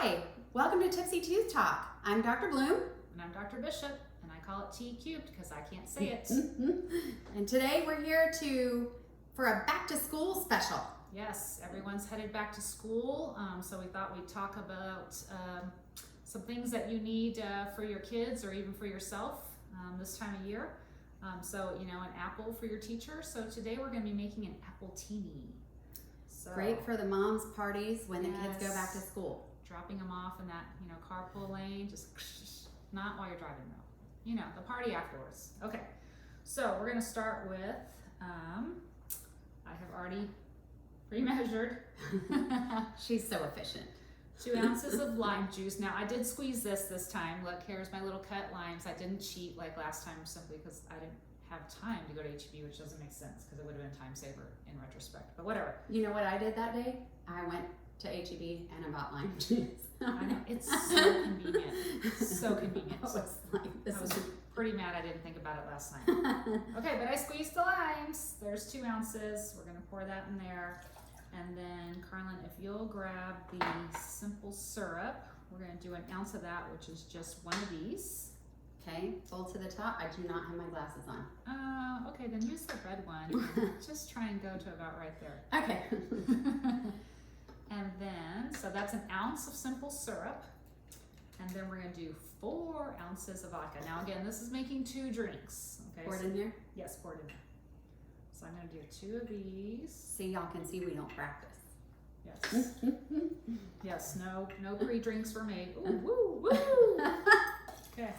Hi, welcome to Tipsy Tooth Talk. I'm Dr. Blume. And I'm Dr. Bishop, and I call it T cubed because I can't say it. And today we're here for a back to school special. Yes, everyone's headed back to school, so we thought we'd talk about some things that you need for your kids or even for yourself this time of year. So, an apple for your teacher. So today we're going to be making an appletini. So, great for the moms' parties when the kids go back to school. Dropping them off in that, carpool lane, just not while you're driving though. The party afterwards. Okay, so we're going to start with, I have already pre-measured. She's so efficient. 2 ounces of lime juice. Now I did squeeze this time. Look, here's my little cut limes. I didn't cheat like last time simply because I didn't have time to go to HEB, which doesn't make sense because it would have been time saver in retrospect, but whatever. You know what I did that day? I went to HEB and I bought lime juice. I know, it's so convenient. So convenient. I was pretty mad I didn't think about it last night. Okay, but I squeezed the limes. There's 2 ounces. We're gonna pour that in there. And then, Carlin, if you'll grab the simple syrup, we're going to do 1 ounce of that, which is just 1 of these. Okay, full to the top. I do not have my glasses on. Okay, then use the red one. Just try and go to about right there. Okay. And then, so that's 1 ounce of simple syrup. And then we're going to do 4 ounces of vodka. Now, again, this is making 2 drinks. Okay, Pour it in here? Yes, pour it in there. So I'm going to do 2 of these. See, y'all can see we don't practice. Yes. Yes, no pre-drinks were made. Ooh, woo, woo. Okay,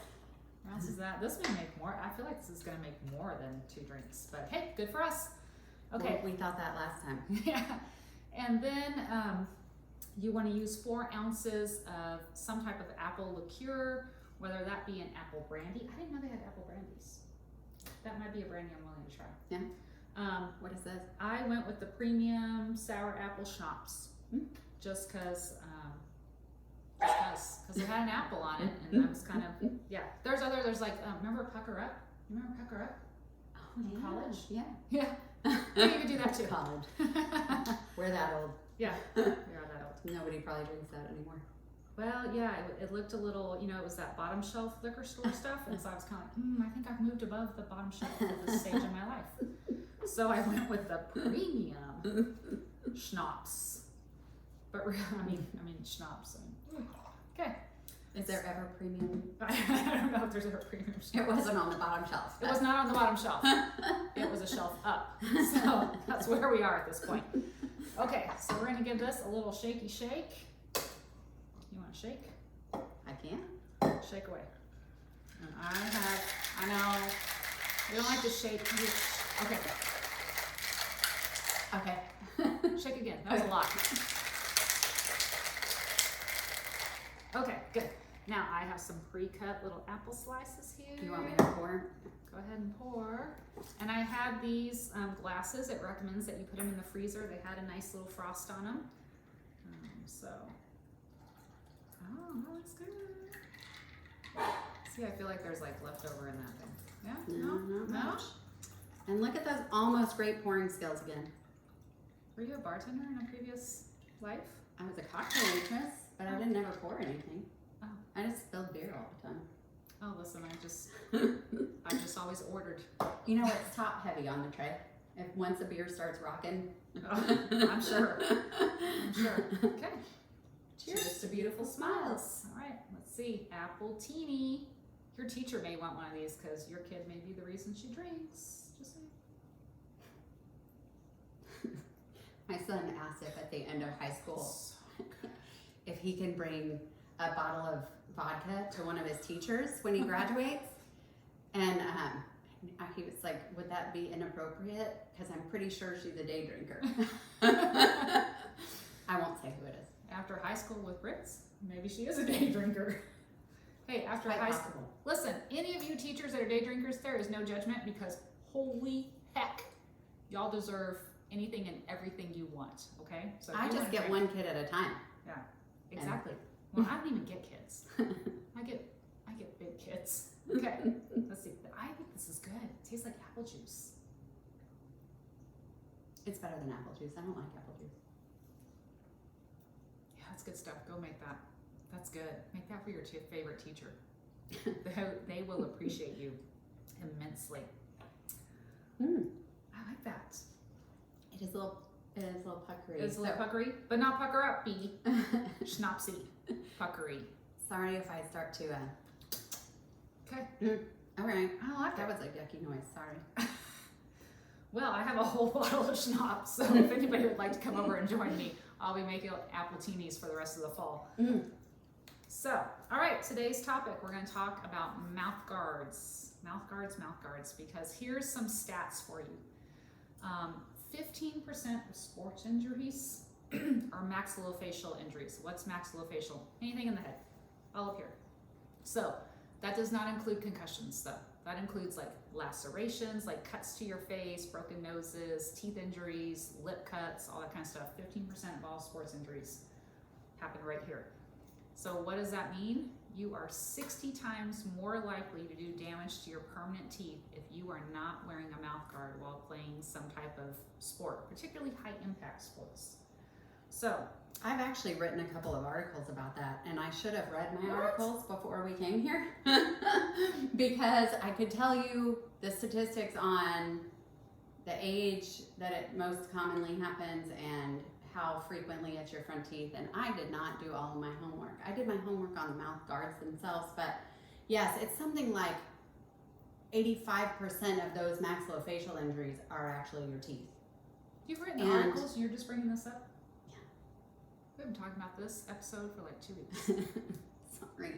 ounces that. This may make more. I feel like this is going to make more than 2 drinks, but hey, good for us. Okay. Well, we thought that last time. Yeah. And then you want to use 4 ounces of some type of apple liqueur, whether that be an apple brandy. I didn't know they had apple brandies. That might be a brandy I'm willing to try. Yeah. What is this? I went with the premium sour apple schnapps, just because it had an apple on it, and that was kind of, yeah. There's like, remember Pucker Up? You remember Pucker Up? Oh, yeah. College? Yeah. Yeah. You could do that too. College. We're that old. Yeah, we are that old. Nobody probably drinks that anymore. Well, yeah, it looked a little, it was that bottom shelf liquor store stuff, and so I was kind of like, I think I've moved above the bottom shelf at this stage in my life. So I went with the premium schnapps. But I mean schnapps. Okay. Is there ever premium? I don't know if there's ever premium schnapps. It wasn't on the bottom shelf. It was not on the bottom shelf. It was a shelf up. So that's where we are at this point. Okay, so we're gonna give this a little shaky shake. You want to shake? I can. Shake away. And I know, we don't like to shake. Okay. Okay. Shake again. That was a lot. Okay, good. Now I have some pre-cut little apple slices here. You want me to pour? Go ahead and pour. And I had these glasses. It recommends that you put them in the freezer. They had a nice little frost on them. Oh, that looks good. See, I feel like there's like leftover in that thing. Yeah? No, not No? much. And look at those almost great pouring skills again. Were you a bartender in a previous life? I was a cocktail waitress, but I didn't ever pour anything. Oh. I just spilled beer all the time. Oh, listen, I just always ordered. You know, it's top heavy on the tray. If once a beer starts rocking. Oh, I'm sure. I'm sure. Okay. Cheers to beautiful smiles. All right, let's see. Appletini. Your teacher may want one of these because your kid may be the reason she drinks. Just saying. My son asked if at the end of high school if he can bring a bottle of vodka to one of his teachers when he graduates. And he was like, would that be inappropriate? Because I'm pretty sure she's a day drinker. I won't say who it is. After high school with Brits, maybe she is a day drinker. Hey, after high school. Listen, any of you teachers that are day drinkers, there is no judgment because holy heck, y'all deserve anything and everything you want, okay? So I just get one kid at a time. Yeah, exactly. Well, I don't even get kids. I get big kids. Okay, let's see. I think this is good. It tastes like apple juice. It's better than apple juice. I don't like apple juice. Yeah, that's good stuff. Go make that. That's good. Make that for your favorite teacher. They will appreciate you immensely. I like that. It is a little puckery. It's a little puckery, but not pucker up, B. Schnapsy. Puckery. Sorry if I start to. Okay. All right. I like That it. was a yucky noise. Sorry. Well, I have a whole bottle of schnapps, so if anybody would like to come over and join me, I'll be making appletinis for the rest of the fall. So, all right, today's topic, we're going to talk about mouth guards. Mouth guards, because here's some stats for you. 15% of sports injuries are maxillofacial injuries. What's maxillofacial? Anything in the head, all up here. So that does not include concussions though. That includes like lacerations, like cuts to your face, broken noses, teeth injuries, lip cuts, all that kind of stuff. 15% of all sports injuries happen right here. So what does that mean? You are 60 times more likely to do damage to your permanent teeth if you are not wearing a mouth guard while playing some type of sport, particularly high impact sports. So I've actually written a couple of articles about that, and I should have read my articles before we came here because I could tell you the statistics on the age that it most commonly happens and how frequently it's your front teeth, and I did not do all of my homework. I did my homework on the mouth guards themselves, but yes, it's something like 85% of those maxillofacial injuries are actually your teeth. you've written articles, you're just bringing this up? We've been talking about this episode for like 2 weeks. Sorry.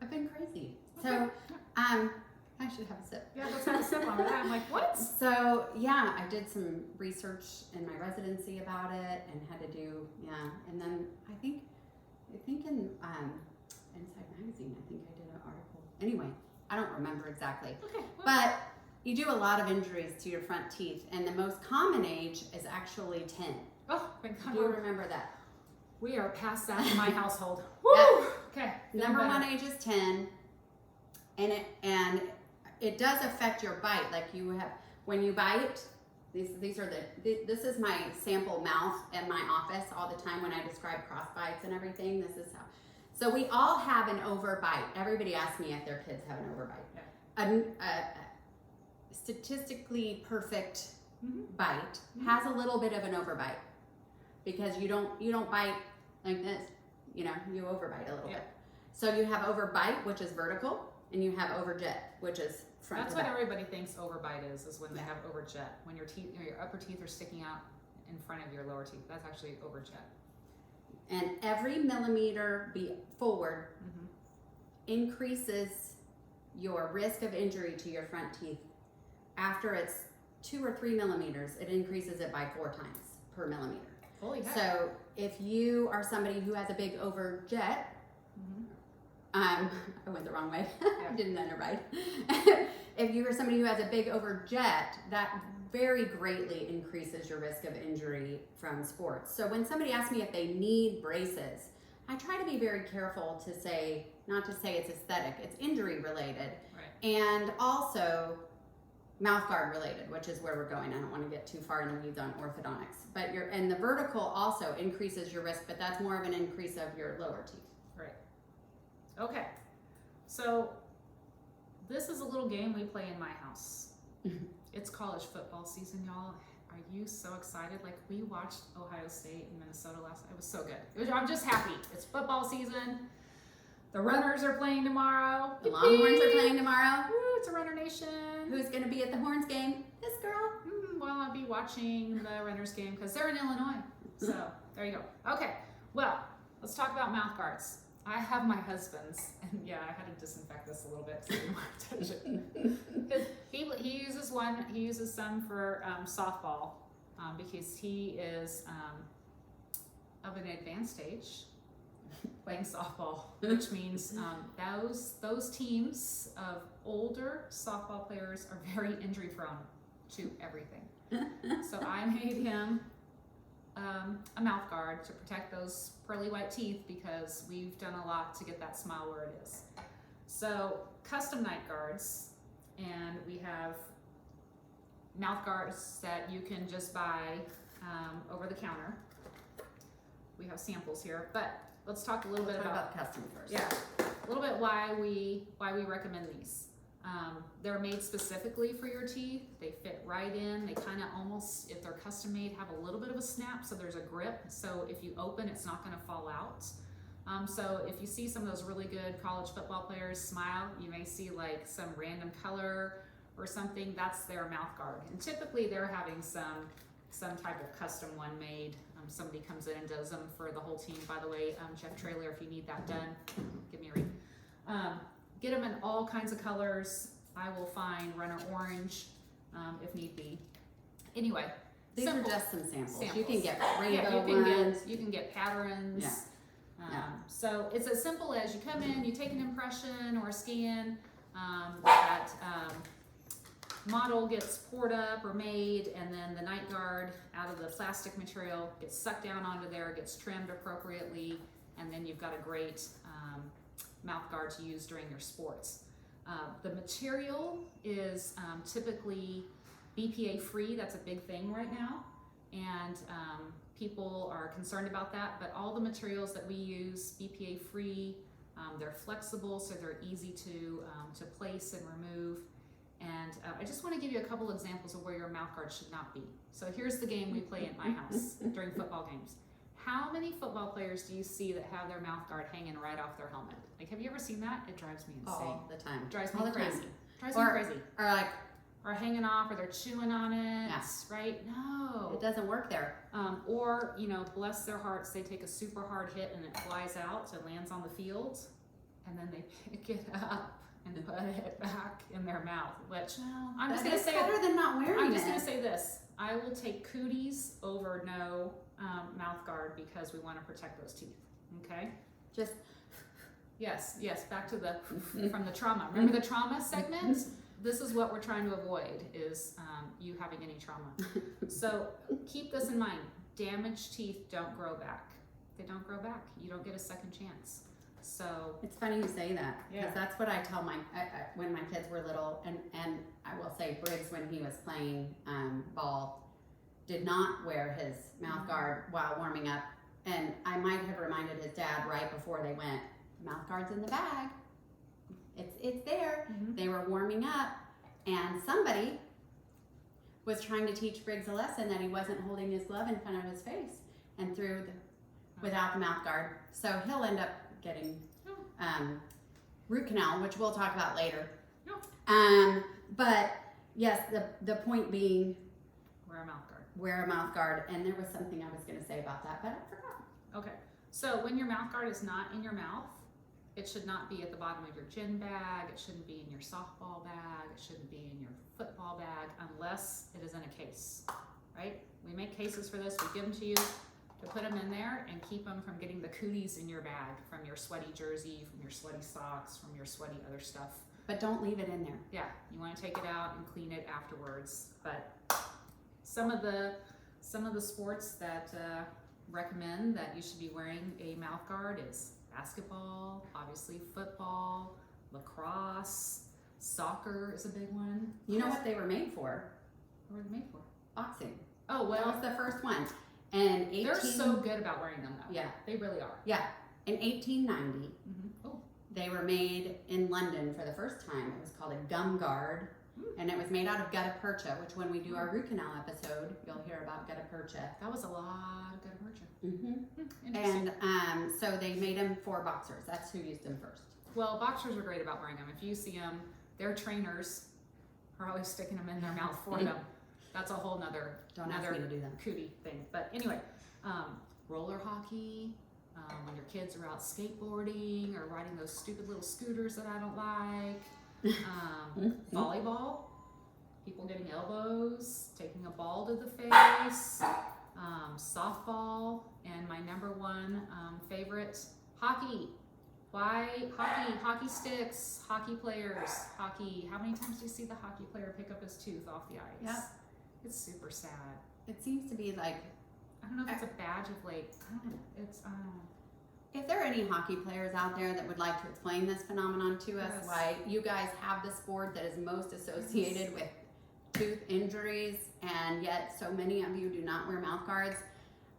I've been crazy. Okay. So, I should have a sip. Yeah, let's have a sip on it. I'm like, what? So, yeah, I did some research in my residency about it and had to do, and then I think in Inside Magazine, I think I did an article. Anyway, I don't remember exactly. Okay. Well, But you do a lot of injuries to your front teeth, and the most common age is actually 10. oh, thank God. Do you remember that? We are past that in my household. Woo! Okay. Number one age is 10, and it does affect your bite. Like you have, when you bite, these are this is my sample mouth at my office all the time when I describe cross bites and everything. This is how. So we all have an overbite. Everybody asks me if their kids have an overbite. Yeah. A statistically perfect bite has a little bit of an overbite because you don't bite like this. You overbite a little bit. So you have overbite, which is vertical, and you have overjet, which is front. That's to what back. everybody thinks overbite is when they have overjet. When your teeth, your upper teeth are sticking out in front of your lower teeth. That's actually overjet. And every millimeter forward increases your risk of injury to your front teeth. After it's 2 or 3 millimeters, it increases it by 4 times per millimeter. Holy heck. So if you are somebody who has a big overjet, I went the wrong way. I didn't underbite. If you are somebody who has a big overjet, that very greatly increases your risk of injury from sports. So when somebody asks me if they need braces, I try to be very careful to say, not to say it's aesthetic, it's injury related. Right. And also mouth guard related, which is where we're going. I don't want to get too far in the weeds on orthodontics. But and the vertical also increases your risk, but that's more of an increase of your lower teeth. Right. Okay. So this is a little game we play in my house. It's college football season, y'all. Are you so excited? Like, we watched Ohio State and Minnesota last night. It was so good. I'm just happy. It's football season. The Runners are playing tomorrow. The Longhorns are playing tomorrow. Woo, it's a Runner Nation. Who's going to be at the Horns game? This girl. Well, I'll be watching the Runners game because they're in Illinois. So there you go. Okay. Well, let's talk about mouth guards. I have my husband's, and yeah, I had to disinfect this a little bit so I didn't want to touch it. He uses one. He uses some for softball because he is of an advanced age playing softball, which means those teams of older softball players are very injury prone to everything. So I made him a mouth guard to protect those pearly white teeth because we've done a lot to get that smile where it is. So custom night guards, and we have mouth guards that you can just buy over the counter. we have samples here, but let's talk a little We'll bit talk about the custom first. yeah, a little bit why we recommend these. They're made specifically for your teeth. They fit right in. They kind of almost, if they're custom made, have a little bit of a snap, so there's a grip. So if you open, it's not going to fall out. So if you see some of those really good college football players smile, you may see like some random color or something. That's their mouth guard, and typically they're having some type of custom one made. Somebody comes in and does them for the whole team. By the way, Jeff Trailer, if you need that done, give me a ring. Get them in all kinds of colors. I will find runner orange if need be. Anyway, These simple. are just some samples. You Samples. can get Yeah, rainbow ones. you can get patterns. Yeah. Yeah. So it's as simple as you come in, you take an impression or a scan, that model gets poured up or made, and then the night guard out of the plastic material gets sucked down onto there, gets trimmed appropriately, and then you've got a great mouth guard to use during your sports. The material is typically BPA free. That's a big thing right now, and people are concerned about that, but all the materials that we use, BPA free, they're flexible, so they're easy to place and remove. And I just want to give you a couple examples of where your mouth guard should not be. So here's the game we play at my house during football games. How many football players do you see that have their mouth guard hanging right off their helmet? Like, have you ever seen that? It drives me insane. All the time. It drives me All the time. crazy. Drives me crazy. Or like, Or hanging off, or they're chewing on it, Yeah. right? No. it doesn't work there. Or, you know, bless their hearts, they take a super hard hit and it flies out, so it lands on the field, and then they pick it up and put it back in their mouth, which I'm just going to say, better than not wearing I'm just it. going to say this. I will take cooties over no mouth guard because we want to protect those teeth, okay? Just Yes, back to the, from the trauma. Remember the trauma segment? This is what we're trying to avoid, is you having any trauma. So keep this in mind. Damaged teeth don't grow back. They don't grow back. You don't get a second chance. So it's funny you say that, because Yeah. that's what I tell my when my kids were little, and I will say Briggs, when he was playing ball, did not wear his mouth guard while warming up, and I might have reminded his dad right before they went, mouth guard's in the bag. It's there. They were warming up, and somebody was trying to teach Briggs a lesson that he wasn't holding his glove in front of his face and threw without the mouth guard. So he'll end up getting root canal, which we'll talk about later. But yes, the point being, wear a mouth guard. wear a mouth guard. And there was something I was going to say about that, but I forgot. Okay. So when your mouth guard is not in your mouth, it should not be at the bottom of your gym bag. It shouldn't be in your softball bag. It shouldn't be in your football bag unless it is in a case, right? We make cases for this. We give them to you to put them in there and keep them from getting the cooties in your bag from your sweaty jersey, from your sweaty socks, from your sweaty other stuff. But don't leave it in there. Yeah, you want to take it out and clean it afterwards. But some of the sports that recommend that you should be wearing a mouth guard is basketball, obviously football, lacrosse, soccer is a big one. You know what they were made for? What were they made for? Boxing. Oh, That well, was the first one. And they're so good about wearing them though. Yeah. They really are. Yeah. In 1890, Oh, they were made in London for the first time. It was called a gum guard, and it was made out of gutta percha, which when we do our root canal episode, you'll hear about gutta percha. that was a lot of good virtue. And so they made them for boxers. That's who used them first. Well, boxers are great about wearing them. If you see them, their trainers are always sticking them in their mouth for them. That's a whole nother Don't ask me to do that. cootie thing. But anyway, roller hockey, when your kids are out skateboarding or riding those stupid little scooters that I don't like. Volleyball, people getting elbows, taking a ball to the face. Softball, and my number one favorite, hockey. Why hockey sticks, hockey players, hockey. How many times do you see the hockey player pick up his tooth off the ice? Yep. It's super sad. It seems to be like, I don't know if it's a badge of like, I don't know, it's, I don't know. if there are any hockey players out there that would like to explain this phenomenon to us, Yes. why you guys have the sport that is most associated with tooth injuries, and yet so many of you do not wear mouth guards,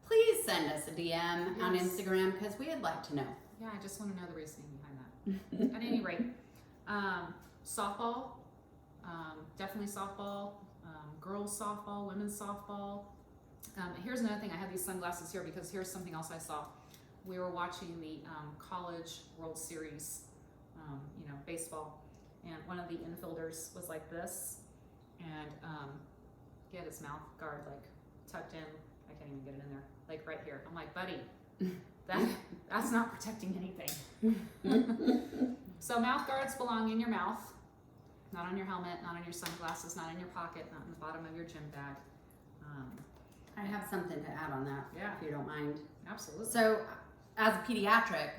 please send us a DM on Yes. Instagram because we'd like to know. Yeah, I just want to know the reasoning behind that. At any rate, softball, definitely softball, girls softball, women's softball. Here's another thing. I have these sunglasses here because here's something else I saw. We were watching the college World Series, baseball, and one of the infielders was like this, and he had his mouth guard like tucked in. I can't even get it in there, like right here. I'm like, buddy, that's not protecting anything. So mouth guards belong in your mouth, not on your helmet, not on your sunglasses, not in your pocket, not in the bottom of your gym bag. I have something to add on that, Yeah. if you don't mind. Absolutely. So, as a pediatric,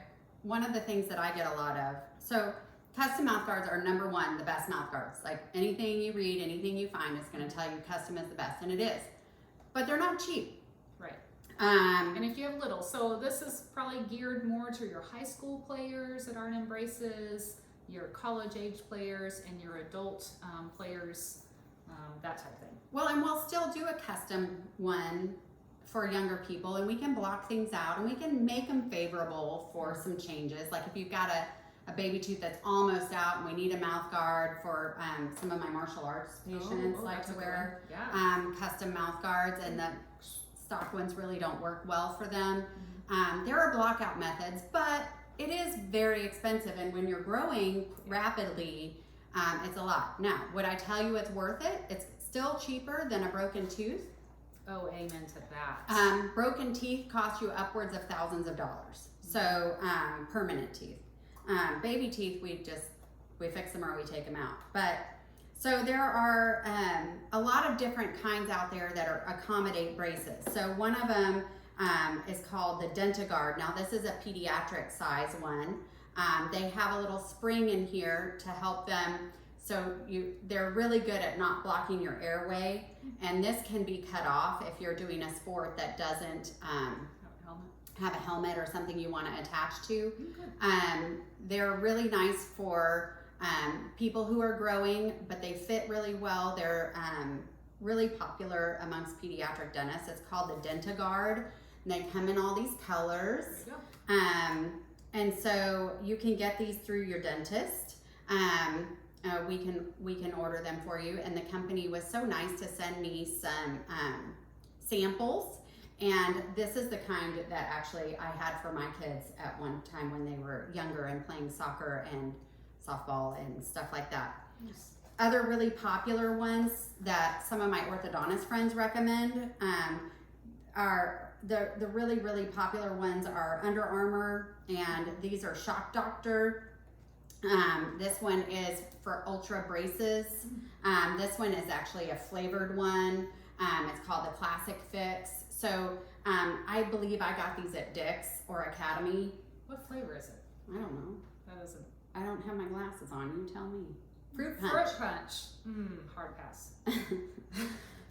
one of the things that I get a lot of, so custom mouth guards are number one, the best mouth guards. Like anything you read, anything you find is going to tell you custom is the best, and it is. But they're not cheap. Right. Um, And if you have little, so this is probably geared more to your high school players that aren't in braces, your college age players, and your adult players, that type of thing. well, and we'll still do a custom one for younger people, and we can block things out, and we can make them favorable for some changes. Like if you've got a baby tooth that's almost out, and we need a mouth guard for some of my martial arts patients like that's to a good wear one. Yeah. custom mouth guards, and the stock ones really don't work well for them. There are blockout methods, but it is very expensive, and when you're growing rapidly, it's a lot. Now, would I tell you it's worth it? It's still cheaper than a broken tooth. Oh, amen to that. Broken teeth cost you upwards of thousands of dollars. So permanent teeth. Baby teeth, we fix them or we take them out. But so there are a lot of different kinds out there that accommodate braces. So one of them is called the DentaGuard. Now this is a pediatric size one. They have a little spring in here to help them. So they're really good at not blocking your airway, and this can be cut off if you're doing a sport that doesn't have a helmet or something you want to attach to. They're really nice for people who are growing, but they fit really well. They're really popular amongst pediatric dentists. It's called the DentaGuard, and they come in all these colors. There you go. And so you can get these through your dentist. We can order them for you, and the company was so nice to send me some samples, and this is the kind that actually I had for my kids at one time when they were younger and playing soccer and softball and stuff like that. Yes. Other really popular ones that some of my orthodontist friends recommend are the really, really popular ones are Under Armour, and these are Shock Doctor. This one is for ultra braces. This one is actually a flavored one. It's called the Classic Fix. So I believe I got these at Dick's or Academy. What flavor is it? I don't know. That isn't. I don't have my glasses on. You tell me. Fruit Punch. Fruit Punch. Hard pass.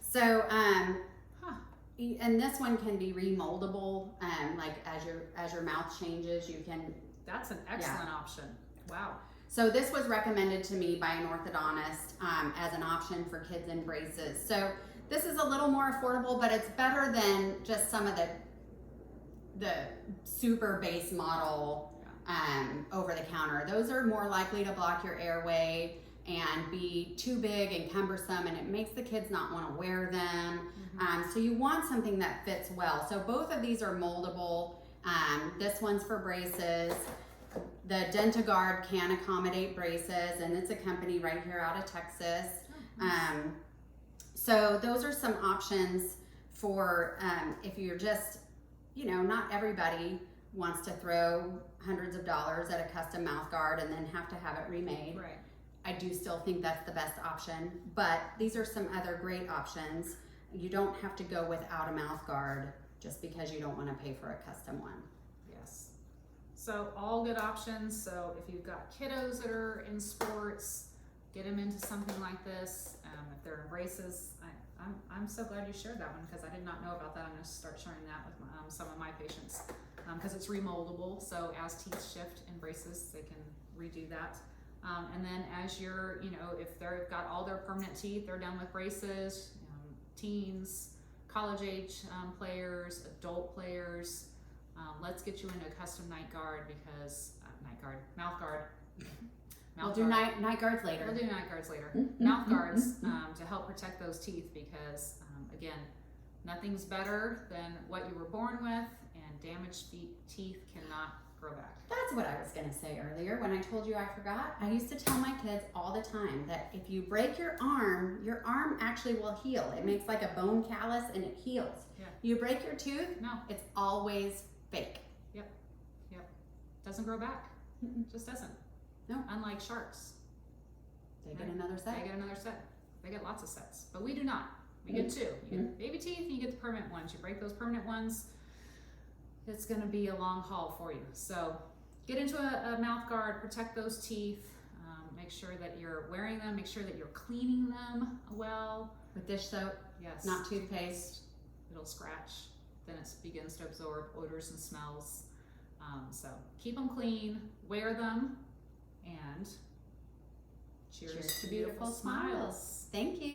So, and this one can be remoldable. Like as your mouth changes, you can. That's an excellent option. Wow. So this was recommended to me by an orthodontist as an option for kids in braces. So this is a little more affordable, but it's better than just some of the super base model over the counter. Those are more likely to block your airway and be too big and cumbersome, and it makes the kids not want to wear them. So you want something that fits well. So both of these are moldable. This one's for braces. The DentaGuard can accommodate braces, and it's a company right here out of Texas. So those are some options for if you're just, not everybody wants to throw hundreds of dollars at a custom mouth guard and then have to have it remade. Right. I do still think that's the best option, but these are some other great options. You don't have to go without a mouth guard just because you don't want to pay for a custom one. Yes. So all good options. So if you've got kiddos that are in sports, get them into something like this. If they're in braces, I'm so glad you shared that one because I did not know about that. I'm going to start sharing that with some of my patients because it's remoldable. So as teeth shift in braces, they can redo that. And then as you're, if they've got all their permanent teeth, they're done with braces, teens, college age players, adult players. Let's get you into a custom night guard because mouth guard. We'll do night guards later. We'll do night guards later. Mouth guards to help protect those teeth because again, nothing's better than what you were born with, and damaged teeth cannot grow back. That's what I was going to say earlier when I told you I forgot. I used to tell my kids all the time that if you break your arm actually will heal. It makes like a bone callus and it heals. Yeah. You break your tooth, No. it's always fake. Yep. Doesn't grow back. Just doesn't. No. Unlike sharks. They get another set. They get another set. They get lots of sets. But we do not. We get two. You get baby teeth and you get the permanent ones. You break those permanent ones, it's going to be a long haul for you. So get into a mouth guard, protect those teeth, make sure that you're wearing them, make sure that you're cleaning them well. With dish soap, Yes. not toothpaste. It'll scratch. Then it begins to absorb odors and smells. So keep them clean, wear them, and cheers to beautiful smiles. Thank you.